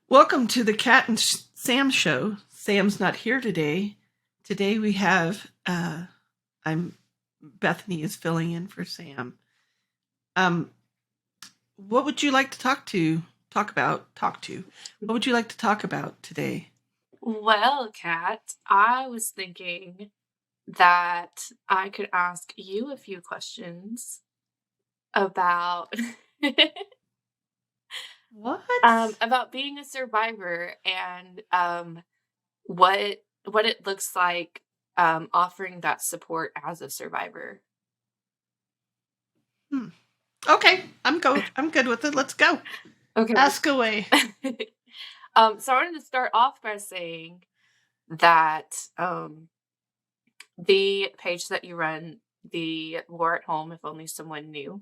Welcome to the Cat and Sam show. Sam's not here today. Today we have I'm Bethany is filling in for Sam. Um, what would you like to talk about? What would you like to talk about today? Well, Kat, I was thinking that I could ask you a few questions about What? about being a survivor and what it looks like offering that support as a survivor. Hmm. Okay, I'm good with it. Let's go. Okay. Ask away. So I wanted to start off by saying that the page that you run, the War at Home, if only someone knew.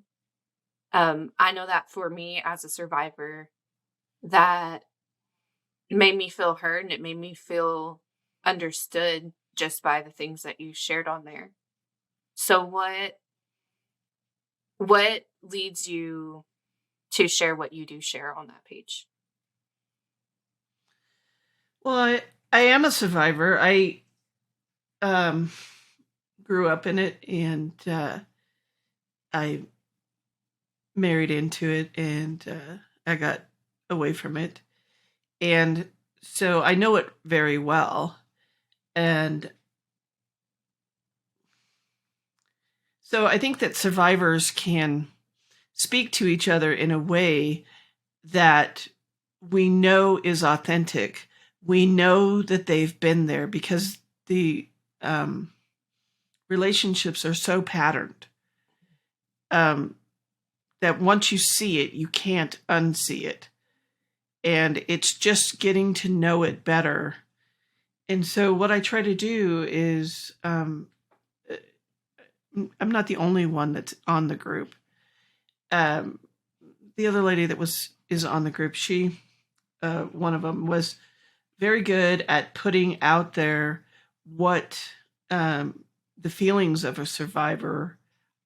I know that for me as a survivor, that made me feel heard and it made me feel understood just by the things that you shared on there. So what leads you to share what you do share on that page? Well, I am a survivor. I um, grew up in it, and I married into it, and I got away from it. And so I know it very well. And so I think that survivors can speak to each other in a way that we know is authentic. We know that they've been there because the relationships are so patterned um, that once you see it, you can't unsee it. And it's just getting to know it better. And so what I try to do is I'm not the only one that's on the group. Um, the other lady that is on the group, she one of them was very good at putting out there what the feelings of a survivor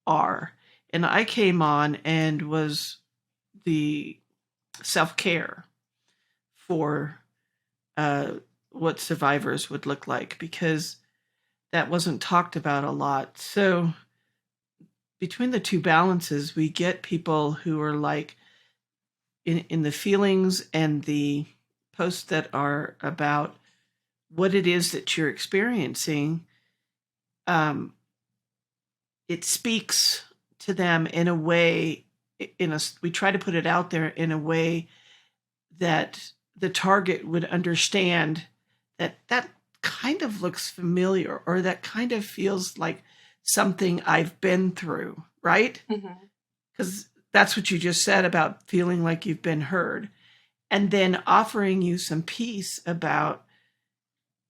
are. And I came on and was the self-care for what survivors would look like, because that wasn't talked about a lot. So between the two balances, we get people who are like in the feelings and the posts that are about what it is that you're experiencing. Um, it speaks to them in a way, we try to put it out there in a way that the target would understand that that kind of looks familiar, or that kind of feels like something I've been through, right? Mm-hmm. Because that's what you just said about feeling like you've been heard. And then offering you some peace about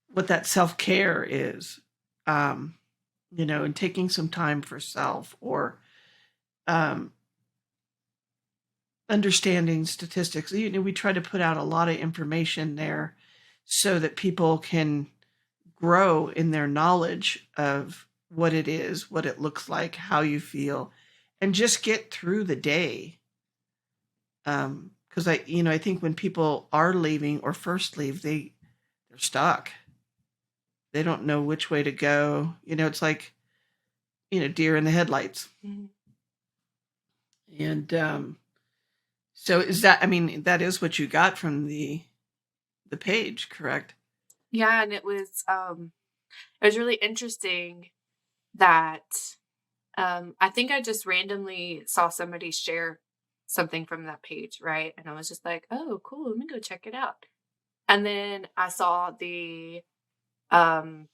what that self care is, um, and taking some time for self, or um, understanding statistics. We try to put out a lot of information there so that people can grow in their knowledge of what it is, what it looks like, how you feel, and just get through the day. Because I think when people are leaving or first leave, they're stuck. They don't know which way to go. It's like deer in the headlights. Mm-hmm. And so is that? I mean, that is what you got from the page, correct? Yeah, and it was really interesting that I think I just randomly saw somebody share something from that page, right? And I was just like, oh, cool, let me go check it out. And then I saw the um,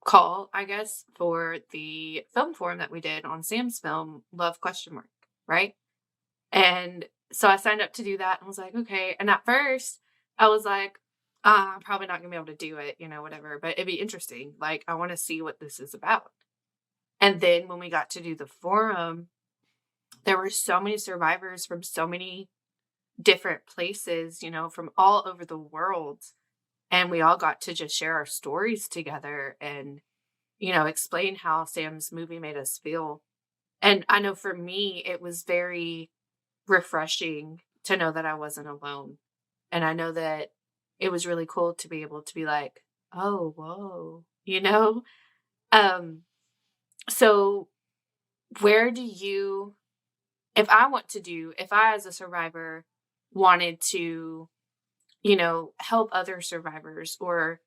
call, I guess, for the film forum that we did on Sam's film, Love question mark, right? And so I signed up to do that and was like, okay. And at first I was like, I'm probably not gonna be able to do it, whatever, but it'd be interesting. Like, I want to see what this is about. And then when we got to do the forum, there were so many survivors from so many different places, from all over the world. And we all got to just share our stories together and, explain how Sam's movie made us feel. And I know for me, it was very refreshing to know that I wasn't alone. And I know that it was really cool to be able to be like, oh, whoa, you know? Um, so where do you, if I as a survivor wanted to, help other survivors or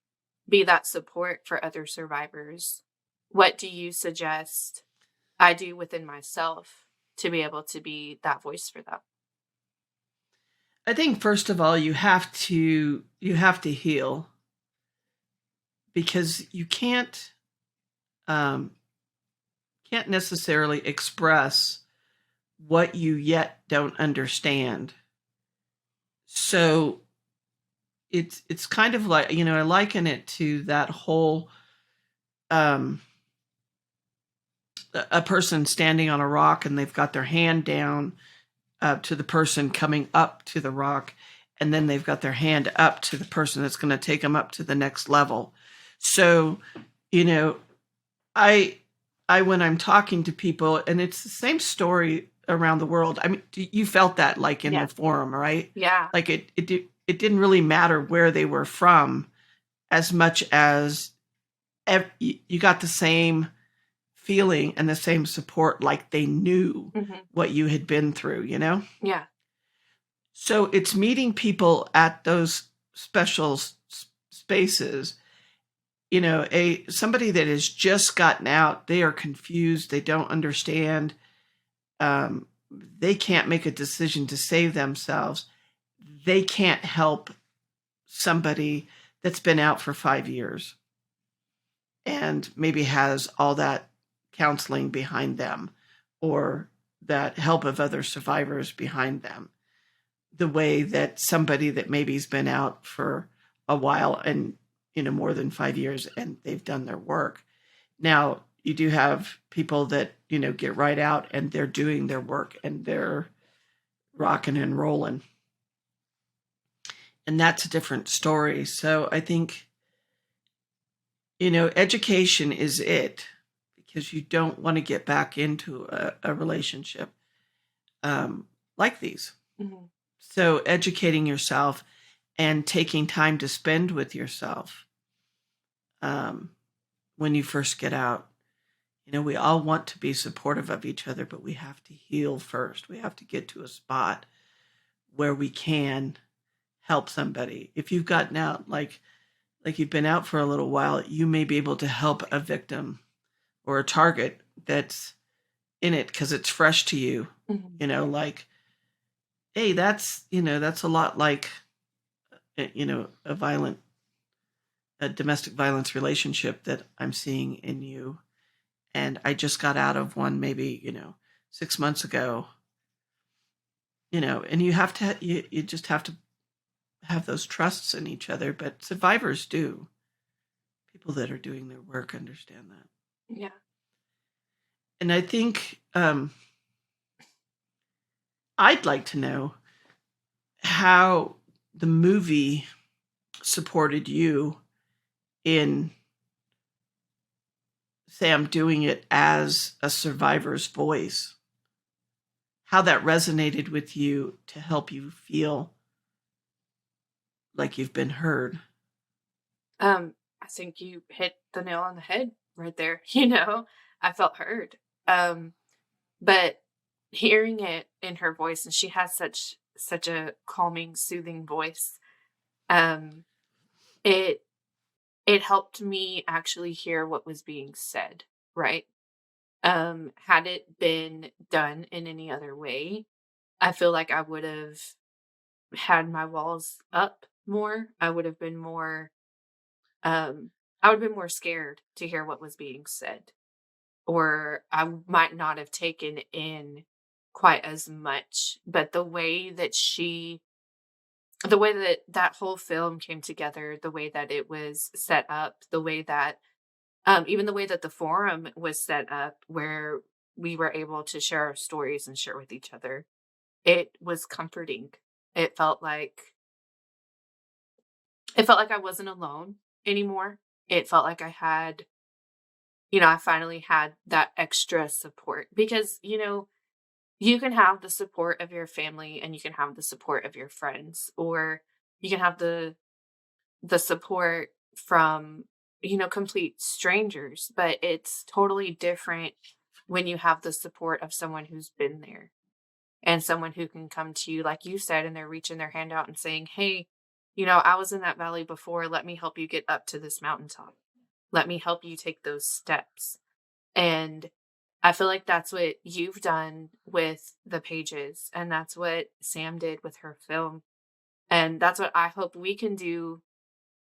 be that support for other survivors, what do you suggest I do within myself to be able to be that voice for them? I think first of all you have to heal, because you can't necessarily express what you yet don't understand. So it's kind of like, I liken it to that whole um a person standing on a rock and they've got their hand down to the person coming up to the rock, and then they've got their hand up to the person that's going to take them up to the next level. So, you know, I when I'm talking to people, and it's the same story around the world. I mean, you felt that like in Yeah. the forum, right? Yeah. Like it didn't really matter where they were from, as much as you got the same feeling and the same support, like they knew Hmm. what you had been through, Yeah. So it's meeting people at those special spaces. Somebody that has just gotten out, they are confused, they don't understand, um, they can't make a decision to save themselves. They can't help somebody that's been out for 5 years and maybe has all that counseling behind them, or that help of other survivors behind them, the way that somebody that maybe's been out for a while and more than 5 years, and they've done their work. Now you do have people that get right out and they're doing their work and they're rocking and rolling, and that's a different story. So I think education is it, because you don't want to get back into a relationship like these. Hmm. So educating yourself and taking time to spend with yourself when you first get out. We all want to be supportive of each other, but we have to heal first. We have to get to a spot where we can help somebody. If you've gotten out, like you've been out for a little while, you may be able to help a victim or a target that's in it because it's fresh to you. Hmm. Like, hey, that's a lot like a domestic violence relationship that I'm seeing in you. And I just got out of one maybe, 6 months ago, and you just have to have those trusts in each other. But survivors do. People that are doing their work understand that. Yeah. And I think I'd like to know how the movie supported you in Sam doing it as a survivor's voice, how that resonated with you to help you feel like you've been heard. I think you hit the nail on the head right there. I felt heard. But hearing it in her voice, and she has such a calming, soothing voice, um, it it helped me actually hear what was being said, right? Had it been done in any other way, I feel like I would have had my walls up more. Um, I would have been more scared to hear what was being said, or I might not have taken in quite as much. But the way that that whole film came together, the way that it was set up, the way that, even the way that the forum was set up, where we were able to share our stories and share with each other, it was comforting. It felt like it felt like I wasn't alone anymore. It felt like I finally had that extra support, because, you can have the support of your family and you can have the support of your friends, or you can have the support from, complete strangers, but it's totally different when you have the support of someone who's been there and someone who can come to you, like you said, and they're reaching their hand out and saying, hey, I was in that valley before. Let me help you get up to this mountaintop. Let me help you take those steps. And I feel like that's what you've done with the pages, and that's what Sam did with her film. And that's what I hope we can do,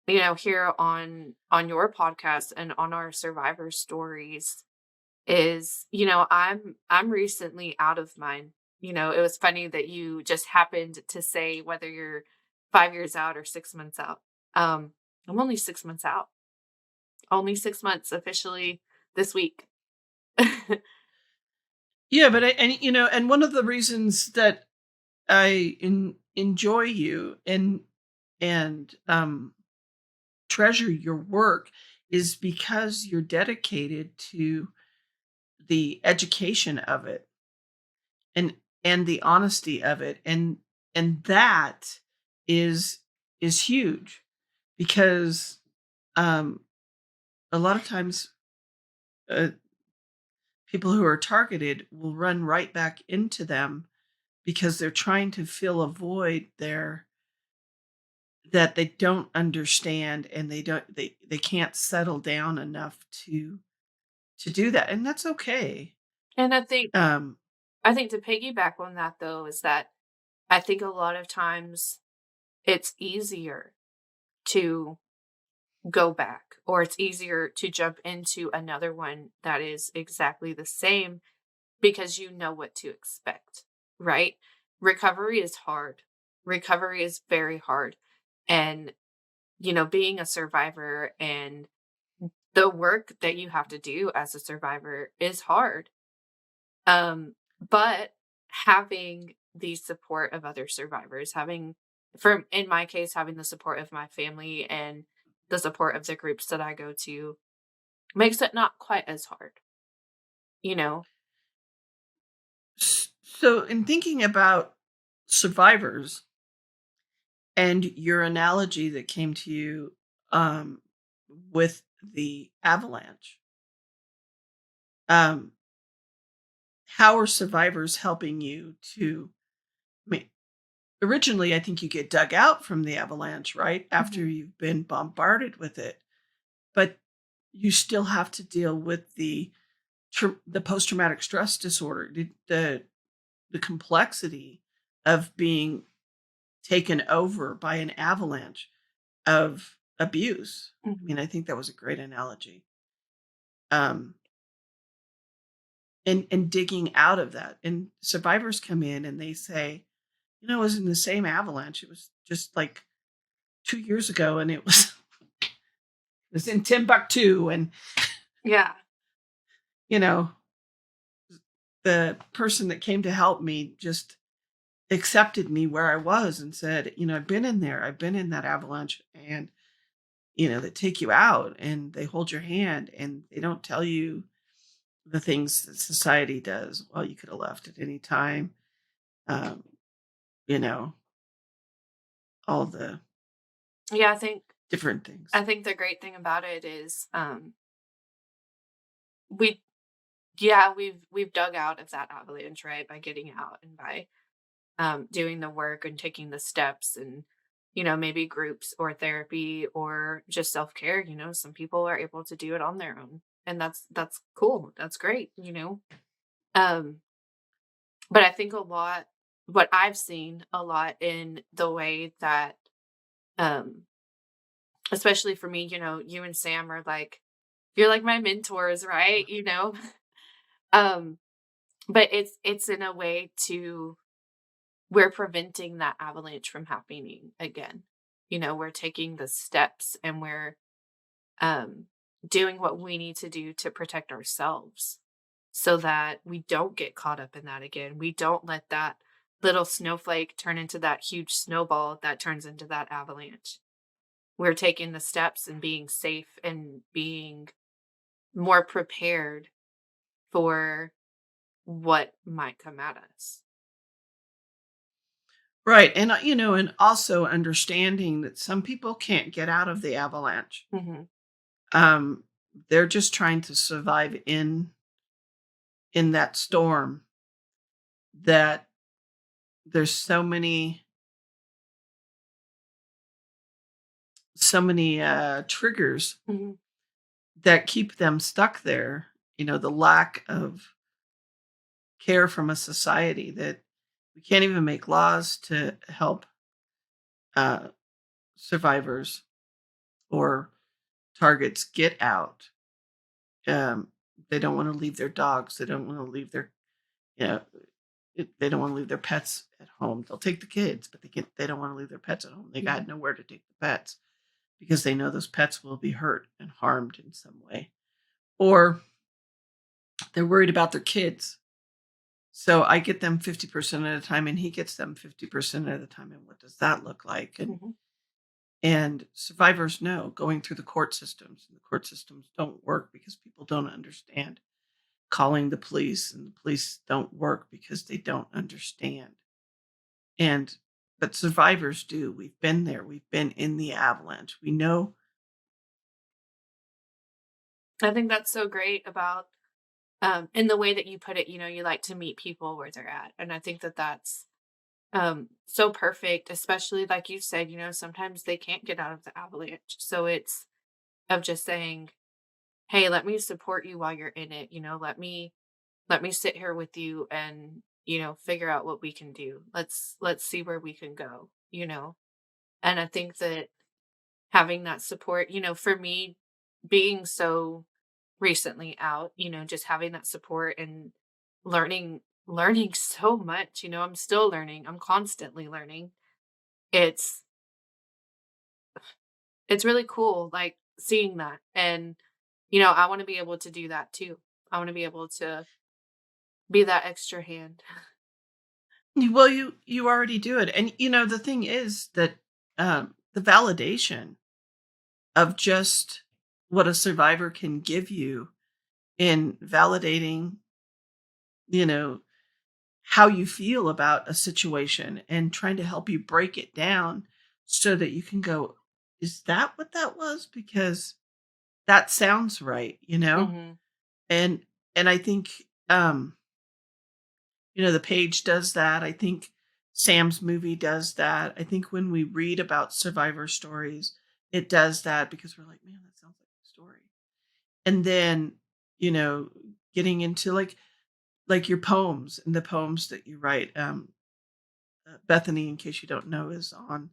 here on your podcast and on our survivor stories is, I'm recently out of mine. It was funny that you just happened to say whether you're 5 years out or 6 months out. I'm only 6 months out. Only 6 months officially this week. Yeah, but and one of the reasons that I enjoy you and treasure your work is because you're dedicated to the education of it and the honesty of it, and that is huge because um a lot of times uh, people who are targeted will run right back into them because they're trying to fill a void there that they don't understand, and they can't settle down enough to do that, and that's okay. And I think um I think to piggyback on that though is that I think a lot of times it's easier to go back, or it's easier to jump into another one that is exactly the same because you know what to expect, right? Recovery is hard. Recovery is very hard. And, being a survivor and the work that you have to do as a survivor is hard. But having the support of other survivors, in my case, having the support of my family and the support of the groups that I go to makes it not quite as hard, you know? so in thinking about survivors and your analogy that came to you um with the avalanche, um how are survivors helping you to, I mean, originally I think you get dug out from the avalanche right after Mhm. you've been bombarded with it, but you still have to deal with the post-traumatic stress disorder, the complexity of being taken over by an avalanche of abuse. I mean, Mhm. I think that was a great analogy. Um, and digging out of that. And survivors come in and they say, I was in the same avalanche. It was just like 2 years ago, and it was it was in Timbuktu, and Yeah. you know, the person that came to help me just accepted me where I was and said, I've been in there. I've been in that avalanche, and they take you out and they hold your hand and they don't tell you the things that society does. Well, you could have left at any time. Um, you know, all the Yeah, different things. I think the great thing about it is we yeah, we've dug out of that avalanche, right? By getting out and by doing the work and taking the steps and, maybe groups or therapy or just self-care. Some people are able to do it on their own, and that's cool. That's great. Um but I think what I've seen a lot in the way that um especially for me, you and Sam are like, you're like my mentors, right? um but it's in a way to, we're preventing that avalanche from happening again. We're taking the steps and we're um, doing what we need to do to protect ourselves so that we don't get caught up in that again. We don't let that little snowflake turn into that huge snowball that turns into that avalanche. We're taking the steps and being safe and being more prepared for what might come at us. Right. And, and also understanding that some people can't get out of the avalanche. Mm-hmm. Um, they're just trying to survive in that storm, that there's so many triggers Mm-hmm. that keep them stuck there. The lack of care from a society, that we can't even make laws to help uh, survivors or targets get out. Um, they don't want to leave their dogs. They don't want to leave their, you know, they don't want to leave their pets at home. They'll take the kids, but they don't want to leave their pets at home. They got Mm-hmm. nowhere to take the pets because they know those pets will be hurt and harmed in some way, or they're worried about their kids. So I get them 50% of the time, and he gets them 50% of the time. And what does that look like? And Mm-hmm. and survivors know, going through the court systems, and the court systems don't work because people don't understand. Calling the police, and the police don't work because they don't understand. And but survivors do. We've been there. We've been in the avalanche. We know. I think that's so great about in the way that you put it. You like to meet people where they're at, and I think that that's so perfect, especially like you said, sometimes they can't get out of the avalanche. So it's of just saying, "Hey, let me support you while you're in it. Let me sit here with you and, figure out what we can do. Let's see where we can go." And I think that having that support, for me being so recently out, just having that support and learning so much, I'm still learning. I'm constantly learning. It's it's really cool like seeing that. And I want to be able to do that too. I want to be able to be that extra hand. Well, you already do it, and the thing is that the validation of just what a survivor can give you in validating, you know, how you feel about a situation and trying to help you break it down so that you can go, is that what that was? Because that sounds right? Mhm. And I think the page does that. I think Sam's movie does that. I think when we read about survivor stories, it does that because we're like, man, that sounds like a story. And then, you know, getting into like your poems and the poems that you write. Bethany, in case you don't know, is on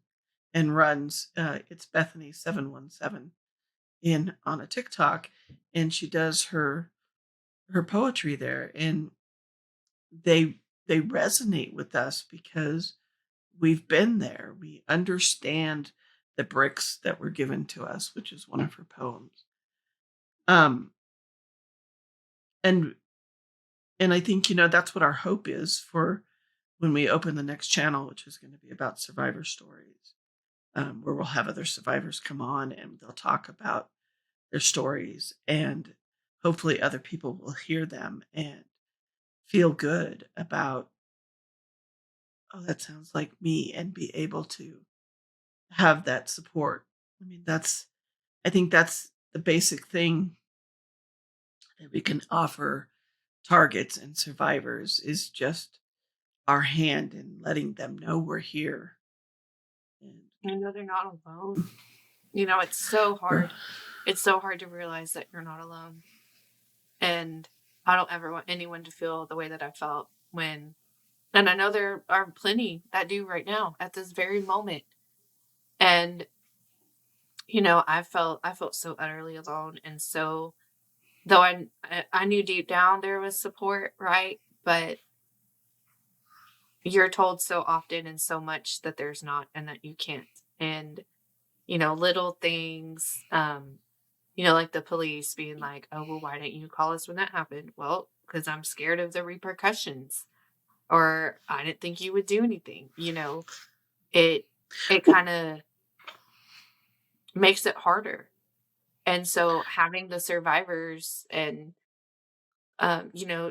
and runs. It's Bethany 717 in on a TikTok, and she does her poetry there, and they resonate with us because we've been there. We understand the bricks that were given to us, which is one of her poems. Um, and I think that's what our hope is for when we open the next channel, which is going to be about survivor stories, where we'll have other survivors come on and they'll talk about their stories, and hopefully other people will hear them and feel good about, oh, that sounds like me, and be able to have that support. I mean, I think that's the basic thing that we can offer targets and survivors, is just our hand and letting them know we're here. And I know they're not alone. It's so we're, hard. It's so hard to realize that you're not alone. And I don't ever want anyone to feel the way that I felt when, and I know there are plenty that do right now at this very moment. And, I felt so utterly alone. And so, though I knew deep down there was support, right? But you're told so often and so much that there's not and that you can't. And, little things, like the police being like, "Oh, well, why didn't you call us when that happened?" Well, because I'm scared of the repercussions, or I didn't think you would do anything. It it kind of makes it harder. And so having the survivors and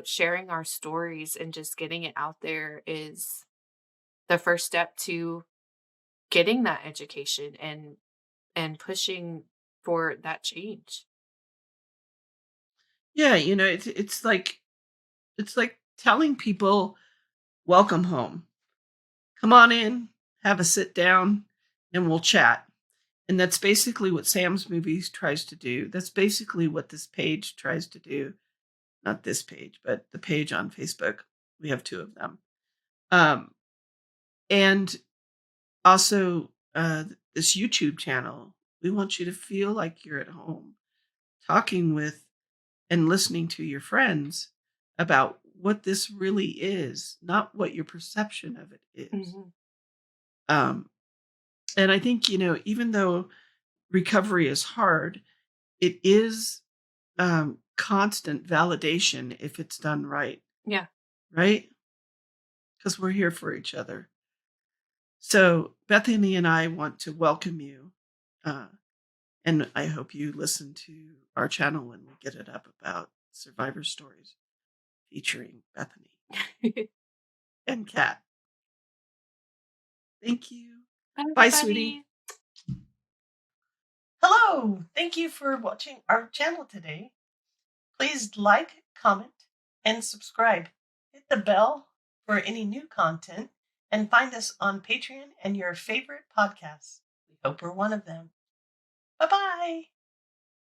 sharing our stories and just getting it out there the first step to getting that education and pushing for that change. Yeah, it's like telling people, "Welcome home. Come on in, have a sit down, and we'll chat." And that's basically what Sam's Movies tries to do. That's basically what this page tries to do. Not this page, but the page on Facebook. We have 2 of them. Um, and also, this YouTube channel. We want you to feel like you're at home, talking with and listening to your friends about what this really is, not what your perception of it is. Mhm. Um, and I think, even though recovery is hard, it is constant validation if it's done right, Yeah. right? Because we're here for each other. So Bethany and I want to welcome you, uh, and I hope you listen to our channel when we get it up about survivor stories featuring Bethany and Kat. Thank you. Bye, Bye, sweetie. everybody. Hello. Thank you for watching our channel today. Please like, comment, and subscribe. Hit the bell for any new content and find us on Patreon and your favorite podcasts. We hope we're one of them. Bye-bye.